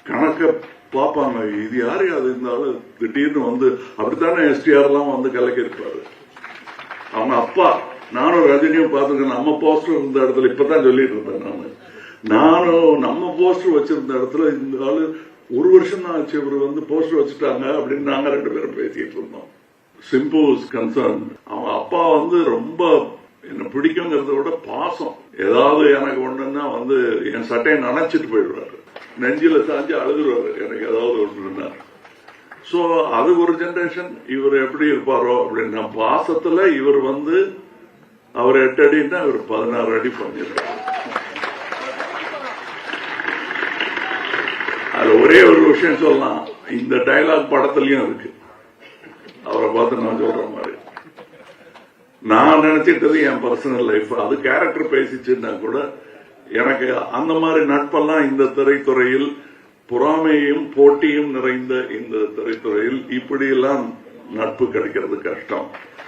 கணக்க பார்ப்பாங்க. இது யாரு அது இருந்தாலும் திடீர்னு வந்து அப்படித்தானே எஸ்டிஆர் எல்லாம் வந்து கலக்கி இருப்பாரு. அவங்க அப்பா நானும் ரஜினியும் பார்த்துருக்கேன். நம்ம போஸ்டர் இருந்த இடத்துல இப்பதான் சொல்லிட்டு இருந்தேன். நானும் நம்ம போஸ்டர் வச்சிருந்த இடத்துல இந்த ஆளு ஒரு வருஷம் தான் ஆச்சு இவர் வந்து போஸ்டர் வச்சுட்டாங்க அப்படின்னு நாங்க 2 பேரும் பேசிட்டு இருந்தோம். சிம்பு கன்சர்ன். அவங்க அப்பா வந்து ரொம்ப என்ன பிடிக்குங்கிறத விட பாசம். ஏதாவது எனக்கு ஒண்ணுன்னா வந்து என் சட்டையை நனைச்சிட்டு போயிடுவாரு, நெஞ்சில சாஞ்சு அழுதுருவாரு எனக்கு ஏதாவது ஒண்ணுன்னா. சோ அது ஒரு ஜெனரேஷன். இவர் எப்படி இருப்பாரோ அப்படின்னா பாசத்துல இவர் வந்து அவர் 8 அடின்னா இவர் 16 அடி பண்ணிருக்காரு. அது ஒரே ஒரு விஷயம் சொல்லலாம், இந்த டயலாக் படத்திலயும் இருக்கு. அவரை பார்த்து நான் சொல்ற மாதிரி நான் நினைச்சிட்டது என் பர்சனல் லைஃப். அது கேரக்டர் பேசிச்சுன்னா கூட எனக்கு அந்த மாதிரி நட்பெல்லாம் இந்த திரைத்துறையில், பொறாமையும் போட்டியும் நிறைந்த இந்த திரைத்துறையில் இப்படியெல்லாம் நட்பு கிடைக்கிறது கஷ்டம்.